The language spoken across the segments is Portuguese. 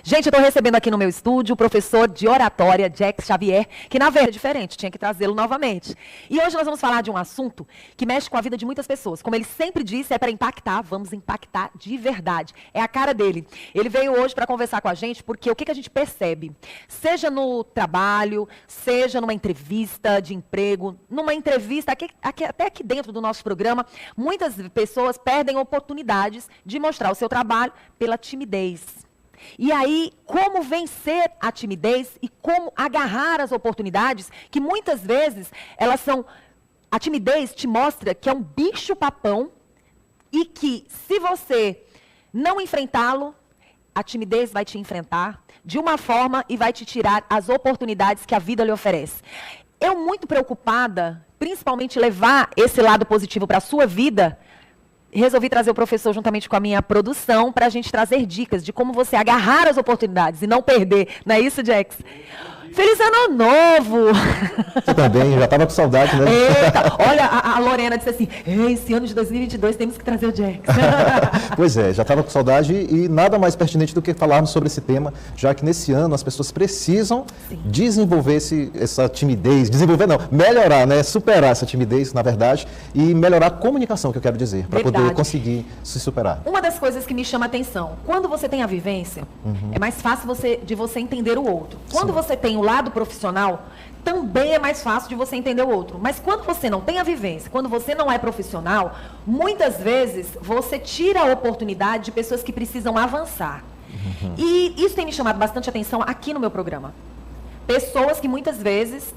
Gente, eu estou recebendo aqui no meu estúdio o professor de oratória, Jex Xavier, que na verdade é diferente, tinha que trazê-lo novamente. E hoje nós vamos falar de um assunto que mexe com a vida de muitas pessoas. Como ele sempre disse, é para impactar, vamos impactar de verdade. É a cara dele. Ele veio hoje para conversar com a gente porque o que a gente percebe, seja no trabalho, seja numa entrevista de emprego, numa entrevista, até aqui dentro do nosso programa, muitas pessoas perdem oportunidades de mostrar o seu trabalho pela timidez. E aí, como vencer a timidez e como agarrar as oportunidades, que muitas vezes elas são... A timidez te mostra que é um bicho-papão e que, se você não enfrentá-lo, a timidez vai te enfrentar de uma forma e vai te tirar as oportunidades que a vida lhe oferece. Eu, muito preocupada, principalmente levar esse lado positivo para a sua vida, resolvi trazer o professor juntamente com a minha produção para a gente trazer dicas de como você agarrar as oportunidades e não perder. Não é isso, Jex? Feliz Ano Novo! Você também, já estava com saudade, né? Eita, olha, a Lorena disse assim, esse ano de 2022 temos que trazer o Jex. Pois é, já estava com saudade e nada mais pertinente do que falarmos sobre esse tema, já que nesse ano as pessoas precisam desenvolver essa timidez, melhorar, né? Superar essa timidez, na verdade, e melhorar a comunicação, que eu quero dizer, para poder conseguir se superar. Uma das coisas que me chama a atenção, quando você tem a vivência, é mais fácil de você entender o outro. Quando você tem o lado profissional, também é mais fácil de você entender o outro. Mas quando você não tem a vivência, quando você não é profissional, muitas vezes você tira a oportunidade de pessoas que precisam avançar. E isso tem me chamado bastante atenção aqui no meu programa. Pessoas que muitas vezes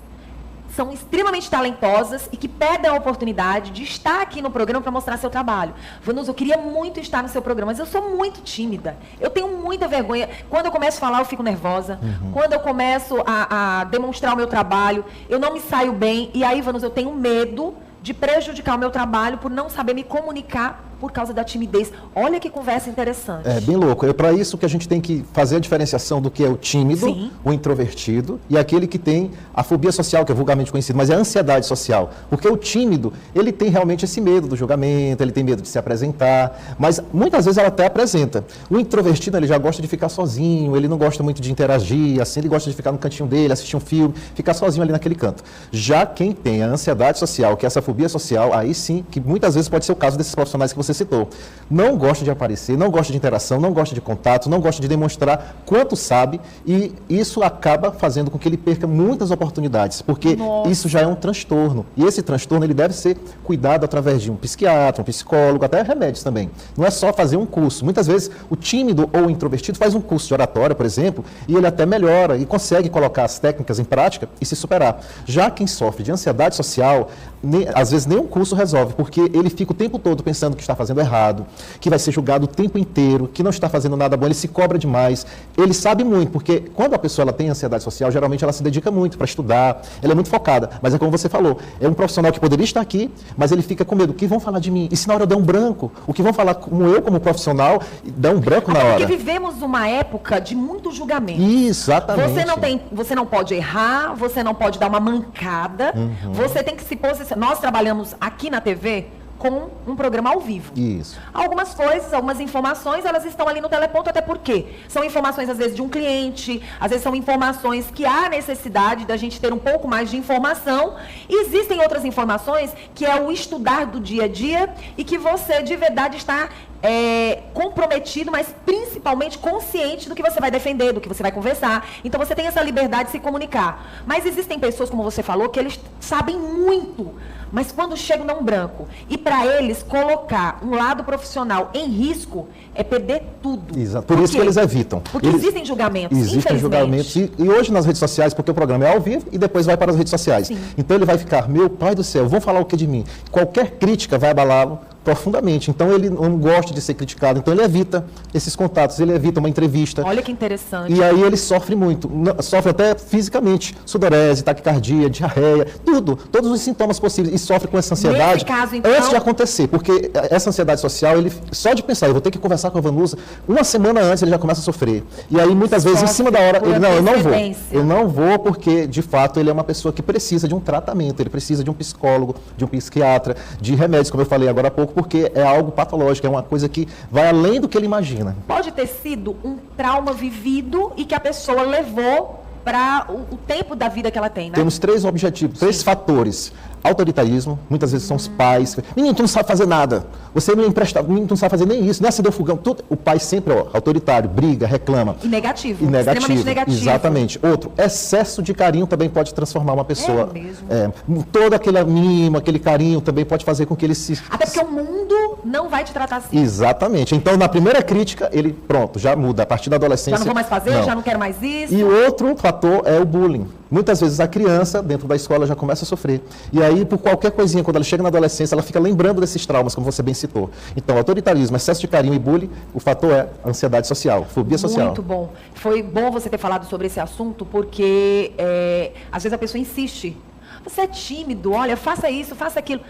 são extremamente talentosas e que perdem a oportunidade de estar aqui no programa para mostrar seu trabalho. Vanusa, eu queria muito estar no seu programa, mas eu sou muito tímida. Eu tenho muita vergonha. Quando eu começo a falar, eu fico nervosa. Quando eu começo a demonstrar o meu trabalho, eu não me saio bem. E aí, Vanusa, eu tenho medo de prejudicar o meu trabalho por não saber me comunicar por causa da timidez. Olha que conversa interessante. É bem louco. É para isso que a gente tem que fazer a diferenciação do que é o tímido, o introvertido e aquele que tem a fobia social, que é vulgarmente conhecido, mas é a ansiedade social. Porque o tímido, ele tem realmente esse medo do julgamento, ele tem medo de se apresentar, mas muitas vezes ela até apresenta. O introvertido, ele já gosta de ficar sozinho, ele não gosta muito de interagir, assim, ele gosta de ficar no cantinho dele, assistir um filme, ficar sozinho ali naquele canto. Já quem tem a ansiedade social, que é essa fobia social, aí sim, que muitas vezes pode ser o caso desses profissionais que você citou. Não gosta de aparecer, não gosta de interação, não gosta de contato, não gosta de demonstrar quanto sabe, e isso acaba fazendo com que ele perca muitas oportunidades, porque isso já é um transtorno. E esse transtorno ele deve ser cuidado através de um psiquiatra, um psicólogo, até remédios também. Não é só fazer um curso. Muitas vezes o tímido ou o introvertido faz um curso de oratória, por exemplo, e ele até melhora e consegue colocar as técnicas em prática e se superar. Já quem sofre de ansiedade social, às vezes nem um curso resolve, porque ele fica o tempo todo pensando que está fazendo errado, que vai ser julgado o tempo inteiro, que não está fazendo nada bom, ele se cobra demais. Ele sabe muito, porque quando a pessoa ela tem ansiedade social, geralmente ela se dedica muito para estudar, ela é muito focada. Mas é como você falou, é um profissional que poderia estar aqui, mas ele fica com medo. O que vão falar de mim? E se na hora eu der um branco? O que vão falar como profissional, dá um branco na hora? Porque vivemos uma época de muito julgamento. Exatamente. Você não pode errar, você não pode dar uma mancada, você tem que se posicionar. Nós trabalhamos aqui na TV com um programa ao vivo. Isso. Algumas coisas, algumas informações, elas estão ali no teleponto, até porque são informações, às vezes, de um cliente, às vezes são informações que há necessidade da gente ter um pouco mais de informação. E existem outras informações que é o estudar do dia a dia e que você, de verdade, está comprometido, mas principalmente consciente do que você vai defender, do que você vai conversar. Então, você tem essa liberdade de se comunicar. Mas existem pessoas, como você falou, que eles sabem muito, mas quando chegam num branco, e para eles colocar um lado profissional em risco, é perder tudo. Exato. Por isso que eles evitam. Porque existem julgamentos, Existem julgamentos. E hoje nas redes sociais, porque o programa é ao vivo e depois vai para as redes sociais. Sim. Então ele vai ficar, meu pai do céu, vão falar o que de mim? Qualquer crítica vai abalá-lo profundamente. Então ele não gosta de ser criticado, então ele evita esses contatos, ele evita uma entrevista. Olha que interessante. E aí ele sofre muito, sofre até fisicamente, sudorese, taquicardia, diarreia, todos os sintomas possíveis, e sofre com essa ansiedade caso, então, antes de acontecer, porque essa ansiedade social, ele só de pensar, eu vou ter que conversar com a Vanusa, uma semana antes ele já começa a sofrer. E aí muitas vezes em cima da hora, ele, não, eu não vou porque de fato ele é uma pessoa que precisa de um tratamento, ele precisa de um psicólogo, de um psiquiatra, de remédios, como eu falei agora há pouco, porque é algo patológico, é uma coisa que vai além do que ele imagina. Pode ter sido um trauma vivido e que a pessoa levou para o tempo da vida que ela tem, né? Temos 3 objetivos, 3 fatores. Autoritarismo, muitas vezes são os pais. Menino, tu não sabe fazer nada. Você me empresta, menino, tu não sabe fazer nem isso, nem acender o fogão. Tudo. O pai sempre autoritário, briga, reclama. E negativo. Extremamente negativo. Exatamente. Outro, excesso de carinho também pode transformar uma pessoa. É mesmo. Todo aquele mimo, aquele carinho também pode fazer com que ele se... Até porque o mundo não vai te tratar assim. Exatamente. Então, na primeira crítica, ele, pronto, já muda. A partir da adolescência... Já não vou mais fazer, já não quero mais isso. E o outro fator é o bullying. Muitas vezes a criança, dentro da escola, já começa a sofrer. E aí, por qualquer coisinha, quando ela chega na adolescência, ela fica lembrando desses traumas, como você bem citou. Então, autoritarismo, excesso de carinho e bullying, o fator é ansiedade social, fobia social. Muito bom. Foi bom você ter falado sobre esse assunto, porque às vezes a pessoa insiste. Você é tímido, olha, faça isso, faça aquilo.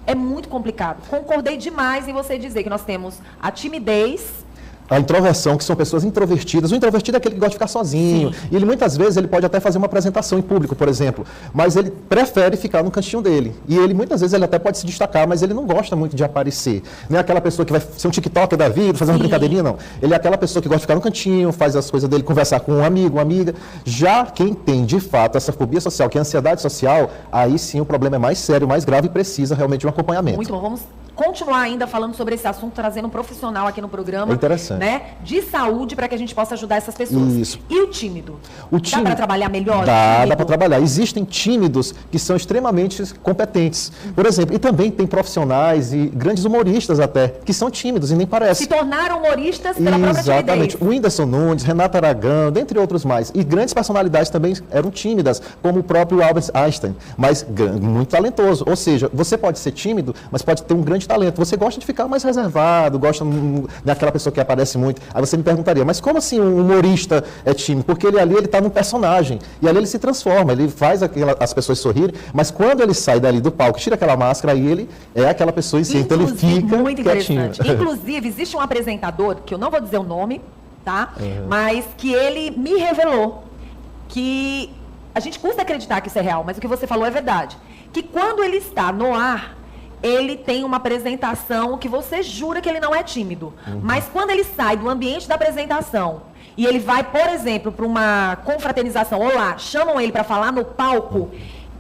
É muito complicado. Concordei demais em você dizer que nós temos a timidez... A introversão, que são pessoas introvertidas. O introvertido é aquele que gosta de ficar sozinho. Sim. E ele, muitas vezes, ele pode até fazer uma apresentação em público, por exemplo. Mas ele prefere ficar no cantinho dele. E ele, muitas vezes, ele até pode se destacar, mas ele não gosta muito de aparecer. Não é aquela pessoa que vai ser um TikToker da vida, fazer uma brincadeirinha, não. Ele é aquela pessoa que gosta de ficar no cantinho, faz as coisas dele, conversar com um amigo, uma amiga. Já quem tem, de fato, essa fobia social, que é a ansiedade social, aí sim o problema é mais sério, mais grave e precisa realmente de um acompanhamento. Muito bom. Vamos continuar ainda falando sobre esse assunto, trazendo um profissional aqui no programa. É interessante. Né, de saúde, para que a gente possa ajudar essas pessoas. Isso. E o tímido? Dá para trabalhar melhor? Dá para trabalhar. Existem tímidos que são extremamente competentes. Por exemplo, e também tem profissionais e grandes humoristas até, que são tímidos e nem parece. Se tornaram humoristas pela própria timidez. Exatamente. O Whindersson Nunes, Renato Aragão, dentre outros mais. E grandes personalidades também eram tímidas, como o próprio Albert Einstein, mas muito talentoso. Ou seja, você pode ser tímido, mas pode ter um grande talento. Você gosta de ficar mais reservado, gosta daquela pessoa que aparece muito. Aí você me perguntaria, mas como assim um humorista é tímido? Porque ele ali está num personagem. E ali ele se transforma, ele faz as pessoas sorrirem, mas quando ele sai dali do palco, tira aquela máscara, aí ele é aquela pessoa em si. Então ele fica muito interessante. quietinho. Inclusive, existe um apresentador, que eu não vou dizer o nome, tá? Mas que ele me revelou que a gente custa acreditar que isso é real, mas o que você falou é verdade. Que quando ele está no ar, ele tem uma apresentação que você jura que ele não é tímido. Mas quando ele sai do ambiente da apresentação e ele vai, por exemplo, para uma confraternização, ou lá, chamam ele para falar no palco,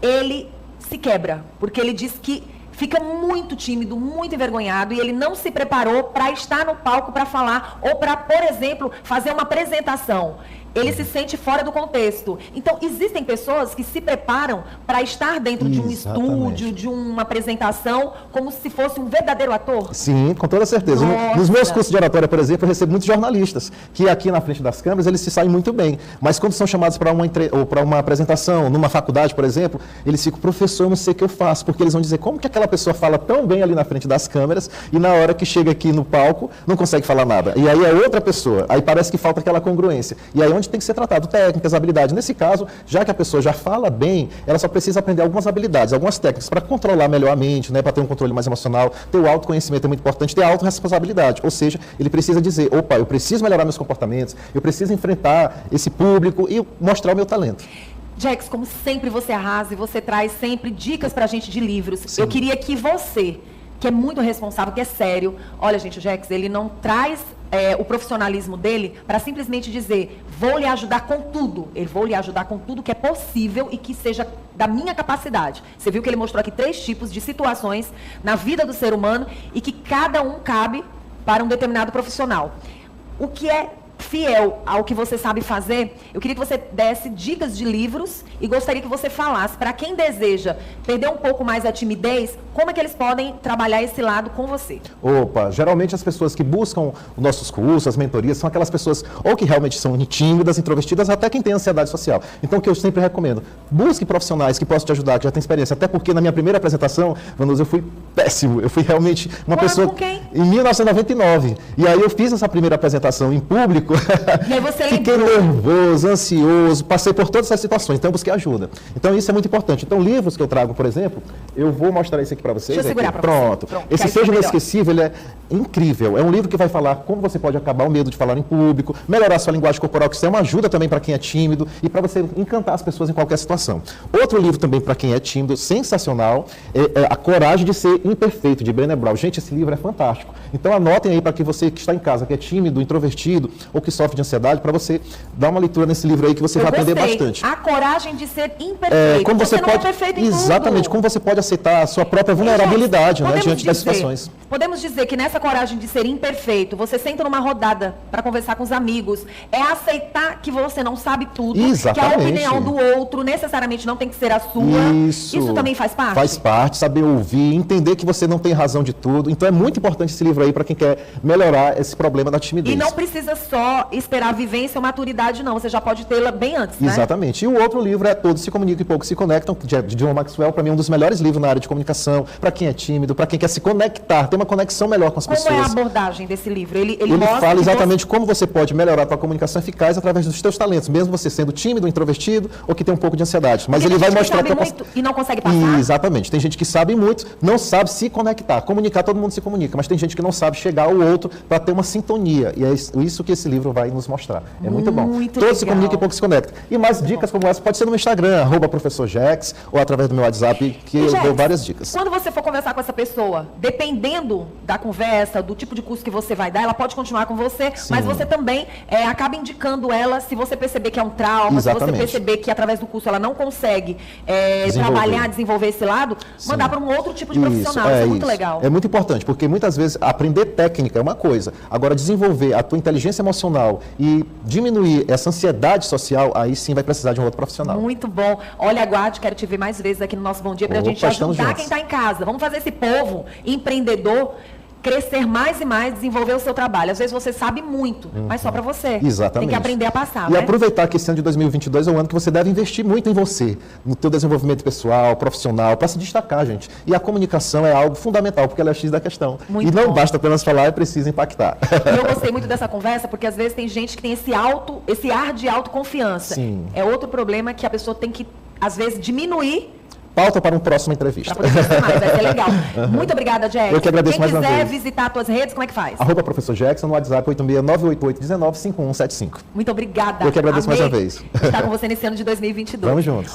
ele se quebra. Porque ele diz que fica muito tímido, muito envergonhado e ele não se preparou para estar no palco para falar ou para, por exemplo, fazer uma apresentação. Ele se sente fora do contexto. Então, existem pessoas que se preparam para estar dentro de um estúdio, de uma apresentação, como se fosse um verdadeiro ator? Sim, com toda certeza. Nos meus cursos de oratória, por exemplo, eu recebo muitos jornalistas, que aqui na frente das câmeras, eles se saem muito bem. Mas quando são chamados para uma apresentação, numa faculdade, por exemplo, eles ficam, professor, eu não sei o que eu faço, porque eles vão dizer, como que aquela pessoa fala tão bem ali na frente das câmeras, e na hora que chega aqui no palco, não consegue falar nada. E aí é outra pessoa. Aí parece que falta aquela congruência. E aí onde tem que ser tratado técnicas, habilidades. Nesse caso, já que a pessoa já fala bem, ela só precisa aprender algumas habilidades, algumas técnicas para controlar melhor a mente, né, para ter um controle mais emocional. Ter o autoconhecimento é muito importante, ter a autorresponsabilidade. Ou seja, ele precisa dizer, opa, eu preciso melhorar meus comportamentos, eu preciso enfrentar esse público e mostrar o meu talento. Jax, como sempre você arrasa e você traz sempre dicas para a gente de livros. Sim. Eu queria que você, que é muito responsável, que é sério, olha gente, o Jax, ele não traz o profissionalismo dele para simplesmente dizer, vou lhe ajudar com tudo. Ele vou lhe ajudar com tudo que é possível e que seja da minha capacidade. Você viu que ele mostrou aqui 3 tipos de situações na vida do ser humano e que cada um cabe para um determinado profissional. O que é fiel ao que você sabe fazer, eu queria que você desse dicas de livros e gostaria que você falasse para quem deseja perder um pouco mais a timidez, como é que eles podem trabalhar esse lado com você? Opa, geralmente as pessoas que buscam os nossos cursos, as mentorias, são aquelas pessoas ou que realmente são tímidas, introvertidas, até quem tem ansiedade social. Então o que eu sempre recomendo, busque profissionais que possam te ajudar, que já tem experiência, até porque na minha primeira apresentação, Vanusa, eu fui péssimo, eu fui realmente uma pessoa... Com quem? Em 1999. E aí eu fiz essa primeira apresentação em público. E aí você fiquei nervoso, ansioso, passei por todas essas situações, então eu busquei ajuda. Então isso é muito importante. Então livros que eu trago, por exemplo, eu vou mostrar esse aqui para vocês. Deixa eu segurar para você. Pronto. Esse Seja Inesquecível, ele é incrível. É um livro que vai falar como você pode acabar o medo de falar em público, melhorar sua linguagem corporal, que isso é uma ajuda também para quem é tímido e para você encantar as pessoas em qualquer situação. Outro livro também para quem é tímido, sensacional, é A Coragem de Ser Imperfeito, de Brené Brown. Gente, esse livro é fantástico. Então anotem aí para que você que está em casa, que é tímido, introvertido ou que sofre de ansiedade, para você dar uma leitura nesse livro aí que você vai aprender bastante. A Coragem de Ser Imperfeito. Como você pode, não é perfeito em exatamente, tudo. como você pode aceitar a sua própria vulnerabilidade, né, diante das situações. Podemos dizer que nessa coragem de ser imperfeito, você senta numa rodada para conversar com os amigos, é aceitar que você não sabe tudo, exatamente. que a opinião do outro necessariamente não tem que ser a sua. Isso também faz parte? Faz parte, saber ouvir, entender que você não tem razão de tudo. Então é muito importante esse livro aí para quem quer melhorar esse problema da timidez. E não precisa só esperar a vivência ou maturidade, não. Você já pode tê-la bem antes, né? Exatamente. E o outro livro é Todos se Comunicam e Poucos se Conectam, de John Maxwell, para mim é um dos melhores livros na área de comunicação, para quem é tímido, para quem quer se conectar, ter uma conexão melhor com as pessoas. Como é a abordagem desse livro? Ele fala exatamente como você pode melhorar a sua comunicação eficaz através dos seus talentos, mesmo você sendo tímido, introvertido ou que tem um pouco de ansiedade. Mas ele vai mostrar que muito e não consegue passar? Exatamente. Tem gente que sabe muito, não sabe se conectar. Comunicar, todo mundo se comunica, mas tem gente que não sabe chegar ao outro para ter uma sintonia. E é isso que esse livro vai nos mostrar. É muito bom. Todos se comunicam e poucos se conectam. E mais dicas como essa pode ser no meu Instagram, @professorjex, ou através do meu WhatsApp, que eu dou várias dicas. Quando você for conversar com essa pessoa, dependendo da conversa, do tipo de curso que você vai dar, ela pode continuar com você, sim, mas você também acaba indicando ela se você perceber que é um trauma, exatamente, se você perceber que através do curso ela não consegue desenvolver esse lado, sim, mandar para um outro tipo de profissional. Isso é muito legal. É muito importante, porque muitas vezes aprender técnica é uma coisa, agora desenvolver a tua inteligência emocional e diminuir essa ansiedade social, aí sim vai precisar de um outro profissional. Muito bom. Olha, aguarde, quero te ver mais vezes aqui no nosso Bom Dia para a gente ajudar quem está em casa. Vamos fazer esse povo empreendedor crescer mais e mais, desenvolver o seu trabalho. Às vezes você sabe muito, mas só para você. Exatamente. Tem que aprender a passar, e né? aproveitar que esse ano de 2022 é um ano que você deve investir muito em você, no teu desenvolvimento pessoal, profissional, para se destacar, gente. E a comunicação é algo fundamental, porque ela é a X da questão. Muito e não bom. Basta apenas falar, é preciso impactar. E eu gostei muito dessa conversa, porque às vezes tem gente que tem esse ar de autoconfiança. Sim. É outro problema que a pessoa tem que, às vezes, diminuir. Pauta para uma próxima entrevista. Para poder fazer mais, vai ser legal. Muito obrigada, Jackson. Eu que agradeço mais uma vez. Quem quiser visitar as tuas redes, como é que faz? @Professor Jackson no WhatsApp 86988195175. Muito obrigada. Eu que agradeço mais uma vez. Estar com você nesse ano de 2022. Vamos juntos.